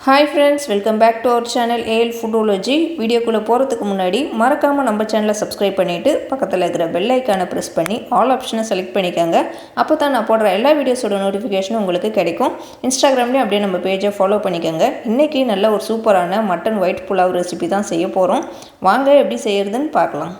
Hi friends, welcome back to our channel AL Foodology. வீடியோக்குள்ள போறதுக்கு முன்னாடி மறக்காம நம்ம சேனலை சப்ஸ்கிரைப் பண்ணிட்டு பக்கத்துல இருக்கிற பெல் ஐகானை பிரஸ் பண்ணி ஆல் ஆப்ஷனை செலக்ட் பண்ணிக்கங்க. அப்பதான் நான் போடுற எல்லா வீடியோஸோட நோட்டிஃபிகேஷன் உங்களுக்கு கிடைக்கும். இன்ஸ்டாகிராம்லயே அப்படியே நம்ம பேஜை ஃபாலோ பண்ணிக்கங்க. இன்னைக்கு நல்ல ஒரு சூப்பரான மட்டன் ஒயிட் புலாவ் ரெசிபி தான் செய்ய போறோம். வாங்க எப்படி செய்யறதுன்னு பார்க்கலாம்.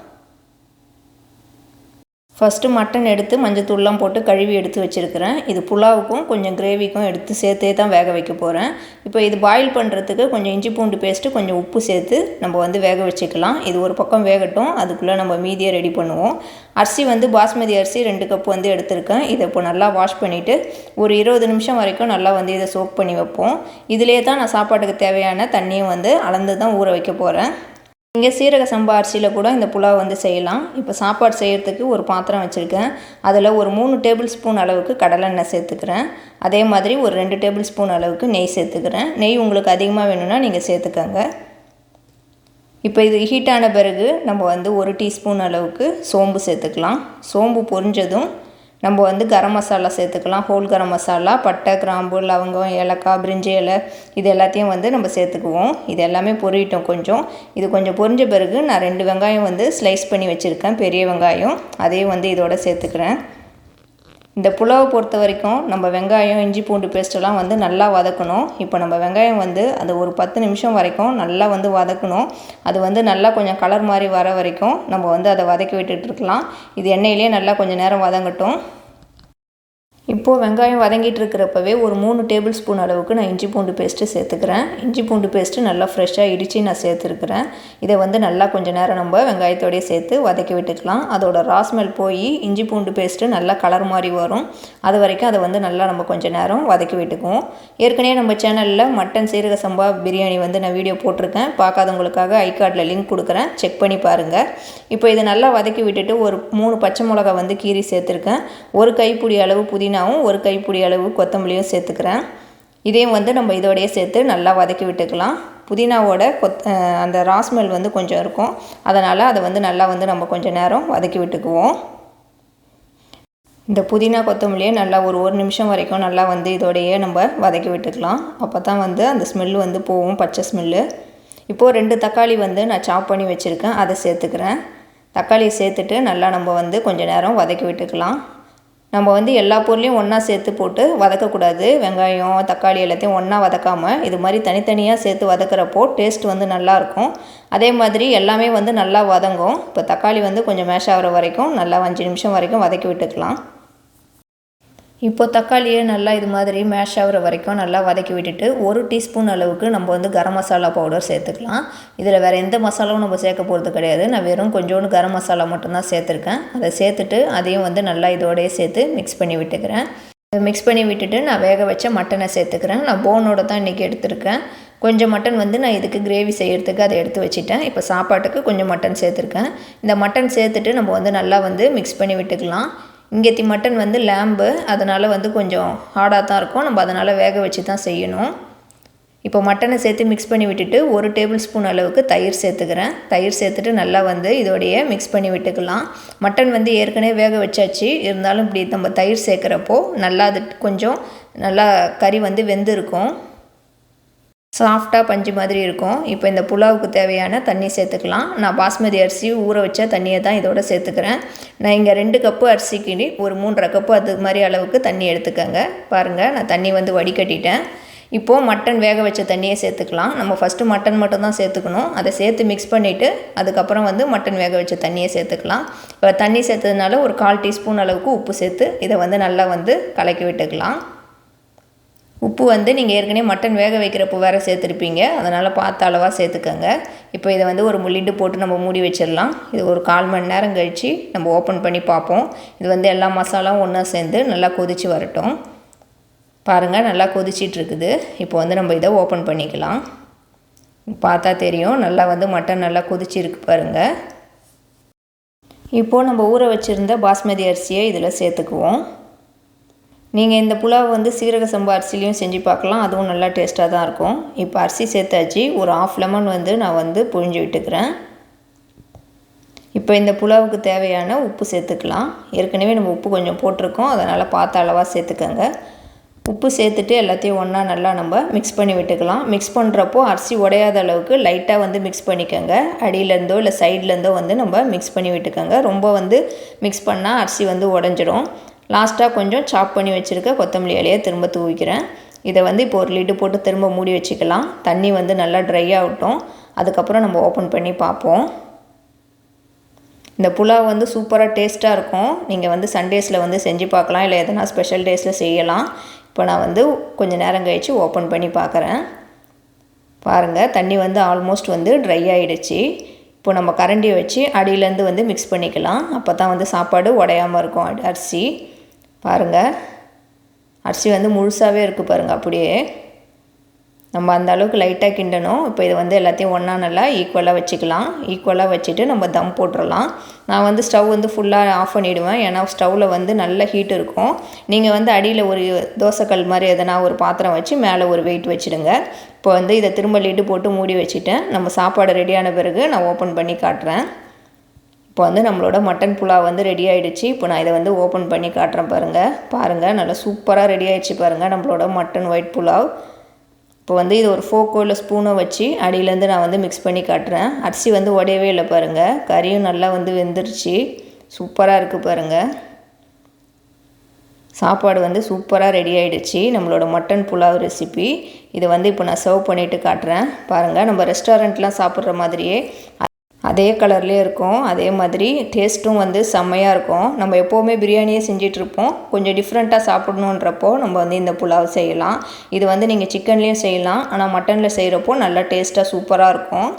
ஃபஸ்ட்டு மட்டன் எடுத்து மஞ்சத்தூள்லாம் போட்டு கழுவி எடுத்து வச்சுருக்கிறேன். இது புலாவுக்கும் கொஞ்சம் கிரேவிக்கும் எடுத்து சேர்த்தே தான் வேக வைக்க போகிறேன். இப்போ இது பாயில் பண்ணுறதுக்கு கொஞ்சம் இஞ்சி பூண்டு பேஸ்ட்டு கொஞ்சம் உப்பு சேர்த்து நம்ம வேக வச்சுக்கலாம். இது ஒரு பக்கம் வேகட்டும், அதுக்குள்ளே நம்ம மீதியை ரெடி பண்ணுவோம். அரிசி பாஸ்மதி அரிசி 2 கப் எடுத்திருக்கேன். இதை இப்போ நல்லா வாஷ் பண்ணிவிட்டு ஒரு 20 நிமிஷம் வரைக்கும் நல்லா இதை சோக் பண்ணி வைப்போம். இதிலே தான் நான் சாப்பாட்டுக்கு தேவையான தண்ணியும் அளந்து தான் ஊற வைக்க போகிறேன். நீங்கள் சீரக சம்பா அரிசியில் கூட இந்த புலாவ் செய்யலாம். இப்போ சாப்பாடு செய்கிறதுக்கு ஒரு பாத்திரம் வச்சுருக்கேன். அதில் ஒரு 3 டேபிள் ஸ்பூன் அளவுக்கு கடலெண்ணெய் சேர்த்துக்கிறேன். அதே மாதிரி ஒரு 2 டேபிள் ஸ்பூன் அளவுக்கு நெய் சேர்த்துக்கிறேன். நெய் உங்களுக்கு அதிகமாக வேணும்னா நீங்கள் சேர்த்துக்கங்க. இப்போ இது ஹீட்டான பிறகு நம்ம 1 டீஸ்பூன் அளவுக்கு சோம்பு சேர்த்துக்கலாம். சோம்பு பொரிஞ்சதும் நம்ம கரம் மசாலா சேர்த்துக்கலாம். ஹோல் கரம் மசாலா, பட்டை, கிராம்பு, லவங்கம், ஏலக்காய், பிரிஞ்சி இலை இது எல்லாத்தையும் நம்ம சேர்த்துக்குவோம். இது எல்லாமே பொரியட்டும் கொஞ்சம். இது கொஞ்சம் பொரிஞ்ச பிறகு நான் 2 வெங்காயம் ஸ்லைஸ் பண்ணி வச்சுருக்கேன், பெரிய வெங்காயம். அதையும் இதோட சேர்த்துக்கிறேன். இந்த புலாவை பொறுத்த வரைக்கும் நம்ம வெங்காயம் இஞ்சி பூண்டு பேஸ்ட்டெல்லாம் நல்லா வதக்கணும். இப்போ நம்ம வெங்காயம் அது ஒரு 10 நிமிஷம் வரைக்கும் நல்லா வதக்கணும். அது நல்லா கொஞ்சம் கலர் மாதிரி வர வரைக்கும் நம்ம அதை வதக்கி விட்டுட்டுருக்கலாம். இது எண்ணெயிலே நல்லா கொஞ்சம் நேரம் வதங்கட்டும். இப்போது வெங்காயம் வதங்கிட்டு இருக்கிறப்பவே ஒரு 3 டேபிள் ஸ்பூன் அளவுக்கு நான் இஞ்சி பூண்டு பேஸ்ட்டு சேர்த்துக்கிறேன். இஞ்சி பூண்டு பேஸ்ட்டு நல்லா ஃப்ரெஷ்ஷாக இடித்து நான் சேர்த்துருக்கிறேன். இதை நல்லா கொஞ்சம் நேரம் நம்ம வெங்காயத்தோடையே சேர்த்து வதக்கி விட்டுக்கலாம். அதோட ராஸ்மெல் போய் இஞ்சி பூண்டு பேஸ்ட்டு நல்லா கலர் மாதிரி வரும். அது வரைக்கும் அதை நல்லா நம்ம கொஞ்சம் நேரம் வதக்கி விட்டுக்குவோம். ஏற்கனவே நம்ம சேனலில் மட்டன் சீரக சம்பா பிரியாணி நான் வீடியோ போட்டிருக்கேன். பார்க்காதவங்களுக்காக ஐ கார்டில் லிங்க் கொடுக்குறேன், செக் பண்ணி பாருங்கள். இப்போ இதை நல்லா வதக்கி விட்டுட்டு ஒரு 3 பச்சை மிளகா கீரி சேர்த்துருக்கேன். ஒரு கைப்பிடி அளவு புதினாவும் ஒரு கைப்பிடி அளவு கொத்தமல்லியும் சேர்த்துக்கிறேன். இதையும் நம்ம இதோடையே சேர்த்து நல்லா வதக்கி விட்டுக்கலாம். புதினாவோட அந்த ராஸ்மெல் கொஞ்சம் இருக்கும். அதனால் அதை நல்லா நம்ம கொஞ்சம் நேரம் வதக்கி விட்டுக்குவோம். இந்த புதினா கொத்தமல்லியை நல்லா ஒரு நிமிஷம் வரைக்கும் நல்லா இதோடையே நம்ம வதக்கி விட்டுக்கலாம். அப்போ தான் அந்த ஸ்மெல்லு போகும், பச்சை ஸ்மெல்லு. இப்போது 2 தக்காளி நான் சாப் பண்ணி வச்சுருக்கேன், அதை சேர்த்துக்கிறேன். தக்காளியை சேர்த்துட்டு நல்லா நம்ம கொஞ்சம் நேரம் வதக்கி விட்டுக்கலாம். நம்ம எல்லா பொருளையும் ஒன்றா சேர்த்து போட்டு வதக்கக்கூடாது. வெங்காயம் தக்காளி எல்லாத்தையும் ஒன்றா வதக்காமல் இது மாதிரி தனித்தனியாக சேர்த்து வதக்கிறப்போ டேஸ்ட் நல்லாயிருக்கும். அதே மாதிரி எல்லாமே நல்லா வதங்கும். இப்போ தக்காளி கொஞ்சம் மேஷ் ஆகிற வரைக்கும் நல்லா 5 நிமிஷம் வரைக்கும் வதக்கி விட்டுக்கலாம். இப்போ தக்காளியை நல்லா இது மாதிரி மேஷ் ஆகிற வரைக்கும் நல்லா வதக்கி விட்டுட்டு 1 டீஸ்பூன் அளவுக்கு நம்ம கரம் மசாலா பவுடர் சேர்த்துக்கலாம். இதில் வேறு எந்த மசாலாவும் நம்ம சேர்க்க போகிறது கிடையாது. நான் வெறும் கொஞ்சோண்டு கரம் மசாலா மட்டும்தான் சேர்த்துருக்கேன். அதை சேர்த்துட்டு அதையும் நல்லா இதோடையே சேர்த்து மிக்ஸ் பண்ணி விட்டுக்கிறேன். மிக்ஸ் பண்ணி விட்டுட்டு நான் வேக வச்ச மட்டனை சேர்த்துக்கிறேன். நான் போனோட தான் இன்றைக்கி எடுத்துருக்கேன். கொஞ்சம் மட்டன் நான் இதுக்கு கிரேவி செய்கிறதுக்கு அதை எடுத்து வச்சுட்டேன். இப்போ சாப்பாட்டுக்கு கொஞ்சம் மட்டன் சேர்த்துருக்கேன். இந்த மட்டன் சேர்த்துட்டு நம்ம நல்லா மிக்ஸ் பண்ணி விட்டுக்கலாம். இங்கேத்தி மட்டன் லேம்பு, அதனால் கொஞ்சம் ஹார்டாக தான் இருக்கும். நம்ம அதனால் வேக வச்சு தான் செய்யணும். இப்போ மட்டனை சேர்த்து மிக்ஸ் பண்ணி விட்டுட்டு 1 டேபிள் ஸ்பூன் அளவுக்கு தயிர் சேர்த்துக்கிறேன். தயிர் சேர்த்துட்டு நல்லா இதோடையே மிக்ஸ் பண்ணி விட்டுக்கலாம். மட்டன் ஏற்கனவே வேக வச்சாச்சு, இருந்தாலும் இப்படி நம்ம தயிர் சேர்க்குறப்போ நல்லா அது கொஞ்சம் நல்லா கறி வெந்து இருக்கும், சாஃப்டாக பஞ்சு மாதிரி இருக்கும். இப்போ இந்த புலாவுக்கு தேவையான தண்ணி சேர்த்துக்கலாம். நான் பாஸ்மதி அரிசி ஊற வச்ச தண்ணியை தான் இதோட சேர்த்துக்கிறேன். நான் இங்கே 2 கப்பு அரிசிக்கு ஒரு 3.5 கப்பு அது மாதிரி அளவுக்கு தண்ணி எடுத்துக்கங்க. பாருங்கள், நான் தண்ணி வடிகட்டிட்டேன். இப்போது மட்டன் வேக வச்ச தண்ணியை சேர்த்துக்கலாம். நம்ம ஃபஸ்ட்டு மட்டன் மட்டும் தான் சேர்த்துக்கணும். அதை சேர்த்து மிக்ஸ் பண்ணிவிட்டு அதுக்கப்புறம் மட்டன் வேக வச்ச தண்ணியை சேர்த்துக்கலாம். இப்போ தண்ணி சேர்த்ததுனால ஒரு 1/4 டீஸ்பூன் அளவுக்கு உப்பு சேர்த்து இதை நல்லா கலக்கி விட்டுக்கலாம். உப்பு நீங்கள் ஏற்கனவே மட்டன் வேக வைக்கிறப்போ வேறு சேர்த்துருப்பீங்க, அதனால் பார்த்து அளவாக சேர்த்துக்கங்க. இப்போ இதை ஒரு முள்ளிட்டு போட்டு நம்ம மூடி வச்சிடலாம். இது ஒரு 1/4 மணி நேரம் கழித்து நம்ம ஓப்பன் பண்ணி பார்ப்போம். இது எல்லா மசாலாவும் ஒன்றா சேர்ந்து நல்லா கொதித்து வரட்டும். பாருங்கள், நல்லா கொதிச்சிட்ருக்குது. இப்போ நம்ம இதை ஓப்பன் பண்ணிக்கலாம். பார்த்தா தெரியும், நல்லா மட்டன் நல்லா கொதிச்சிருக்கு பாருங்கள். இப்போது நம்ம ஊற வச்சுருந்த பாஸ்மதி அரிசியை இதில் சேர்த்துக்குவோம். நீங்கள் இந்த புலாவை சீரக சம்பா அரிசிலையும் செஞ்சு பார்க்கலாம், அதுவும் நல்லா டேஸ்ட்டாக தான் இருக்கும். இப்போ அரிசி சேர்த்தாச்சு. ஒரு 1/2 லெமன் நான் புழிஞ்சு விட்டுக்கிறேன். இப்போ இந்த புலாவுக்கு தேவையான உப்பு சேர்த்துக்கலாம். ஏற்கனவே நம்ம உப்பு கொஞ்சம் போட்டிருக்கோம், அதனால் பார்த்து அளவாக சேர்த்துக்கங்க. உப்பு சேர்த்துட்டு எல்லாத்தையும் ஒன்றா நல்லா நம்ம மிக்ஸ் பண்ணி விட்டுக்கலாம். மிக்ஸ் பண்ணுறப்போ அரிசி உடையாத அளவுக்கு லைட்டாக வந்து மிக்ஸ் பண்ணிக்கோங்க. அடியிலேருந்தோ இல்லை சைட்லேருந்தோ வந்து நம்ம மிக்ஸ் பண்ணி விட்டுக்கோங்க. ரொம்ப வந்து மிக்ஸ் பண்ணால் அரிசி வந்து உடஞ்சிரும். லாஸ்ட்டாக கொஞ்சம் சாப் பண்ணி வச்சுருக்க கொத்தமல்லி இலையை திரும்ப தூவிக்கிறேன். இதை வந்து இப்போ ஒரு லிட்டு போட்டு திரும்ப மூடி வச்சுக்கலாம். தண்ணி வந்து நல்லா ட்ரை ஆகட்டும். அதுக்கப்புறம் நம்ம ஓப்பன் பண்ணி பார்ப்போம். இந்த புலாவ் வந்து சூப்பராக டேஸ்ட்டாக இருக்கும். நீங்கள் வந்து சண்டேஸில் வந்து செஞ்சு பார்க்கலாம், இல்லை எதனா ஸ்பெஷல் டேஸில் செய்யலாம். இப்போ நான் வந்து கொஞ்சம் நேரம் கழித்து ஓப்பன் பண்ணி பார்க்குறேன். பாருங்கள், தண்ணி வந்து ஆல்மோஸ்ட் வந்து ட்ரை ஆகிடுச்சு. இப்போ நம்ம கரண்டியை வச்சு அடியிலேருந்து வந்து மிக்ஸ் பண்ணிக்கலாம். அப்போ தான் வந்து சாப்பாடு உடையாமல் இருக்கும். அரிசி பாருங்கள், அரிசி வந்து முழுசாகவே இருக்குது பாருங்கள். அப்படியே நம்ம அந்த அளவுக்கு லைட்டாக கிண்டணும். இப்போ இதை வந்து எல்லாத்தையும் ஒன்றா நல்லா ஈக்குவலாக வச்சுக்கலாம். ஈக்குவலாக வச்சுட்டு நம்ம தம் போட்டுடலாம். நான் வந்து ஸ்டவ் வந்து ஃபுல்லாக ஆஃப் பண்ணிவிடுவேன். ஏன்னா ஸ்டவ்வில் வந்து நல்ல ஹீட் இருக்கும். நீங்கள் வந்து அடியில் ஒரு தோசைக்கல் மாதிரி எதனா ஒரு பாத்திரம் வச்சு மேலே ஒரு வெயிட் வச்சுடுங்க. இப்போ வந்து இதை திரும்ப லிட்டு போட்டு மூடி வச்சுட்டேன். நம்ம சாப்பாடு ரெடியான பிறகு நான் ஓப்பன் பண்ணி காட்டுறேன். இப்போ வந்து நம்மளோட மட்டன் புலாவ் வந்து ரெடி ஆகிடுச்சு. இப்போ நான் இதை வந்து ஓப்பன் பண்ணி காட்டுறேன். பாருங்கள் நல்லா சூப்பராக ரெடி ஆகிடுச்சு பாருங்கள் நம்மளோட மட்டன் ஒயிட் புலாவ். இப்போ வந்து இது ஒரு ஃபோக்கோ இல்லை ஸ்பூனோ வச்சு அடியிலேருந்து நான் வந்து மிக்ஸ் பண்ணி காட்டுறேன். அரிசி வந்து உடையவே இல்லை பாருங்கள். கறியும் நல்லா வந்து வெந்துருச்சு. சூப்பராக இருக்குது பாருங்கள். சாப்பாடு வந்து சூப்பராக ரெடி ஆகிடுச்சு. நம்மளோட மட்டன் புலாவ் ரெசிபி இதை வந்து இப்போ நான் சர்வ் பண்ணிவிட்டு காட்டுறேன். பாருங்கள், நம்ம ரெஸ்டாரண்ட்லாம் சாப்பிட்ற மாதிரியே அதே கலர்லேயே இருக்கும். அதே மாதிரி டேஸ்ட்டும் வந்து செம்மையாக இருக்கும். நம்ம எப்போவுமே பிரியாணியே செஞ்சிட்ருப்போம். கொஞ்சம் டிஃப்ரெண்ட்டாக சாப்பிட்ணுன்றப்போ நம்ம வந்து இந்த புலாவ் செய்யலாம். இது வந்து நீங்கள் சிக்கன்லேயும் செய்யலாம், ஆனால் மட்டனில் செய்கிறப்போ நல்லா டேஸ்ட்டாக சூப்பராக இருக்கும்.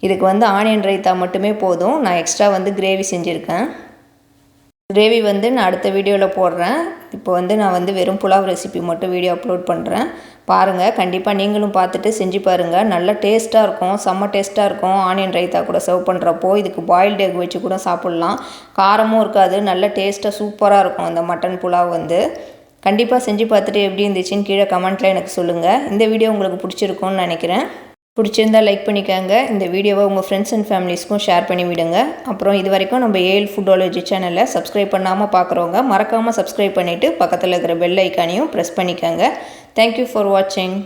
இதுக்கு வந்து ஆனியன் ரைத்தா மட்டுமே போதும். நான் எக்ஸ்ட்ரா வந்து கிரேவி செஞ்சுருக்கேன். கிரேவி வந்து நான் அடுத்த வீடியோவில் போடுறேன். இப்போ வந்து நான் வந்து வெறும் புலாவ் ரெசிபி மட்டும் வீடியோ அப்லோட் பண்ணுறேன். பாருங்கள், கண்டிப்பாக நீங்களும் பார்த்துட்டு செஞ்சு பாருங்கள். நல்ல டேஸ்ட்டாக இருக்கும், செம்ம டேஸ்ட்டாக இருக்கும். ஆனியன் ரைத்தா கூட சர்வ் பண்ணுறப்போ இதுக்கு பாயில்டு எக் வச்சு கூட சாப்பிட்லாம். காரமும் இருக்காது, நல்ல டேஸ்ட்டாக சூப்பராக இருக்கும் இந்த மட்டன் புலாவ் வந்து. கண்டிப்பாக செஞ்சு பார்த்துட்டு எப்படி இருந்துச்சுன்னு கீழே கமெண்ட்டில் எனக்கு சொல்லுங்கள். இந்த வீடியோ உங்களுக்கு பிடிச்சிருக்கும்னு நினைக்கிறேன். பிடிச்சிருந்தால் லைக் பண்ணிக்கோங்க. இந்த வீடியோவை உங்கள் ஃப்ரெண்ட்ஸ் அண்ட் ஃபேமிலிஸ்க்கும் ஷேர் பண்ணி விடுங்க. அப்புறம் இது வரைக்கும் நம்ம ஏஎல் ஃபுட்டாலஜி சேனலை சப்ஸ்கிரைப் பண்ணாமல் பார்க்குறவங்க மறக்காமல் சப்ஸ்கிரைப் பண்ணிவிட்டு பக்கத்தில் இருக்கிற பெல் ஐக்கானையும் ப்ரெஸ் பண்ணிக்கோங்க. தேங்க்யூ ஃபார் வாட்சிங்.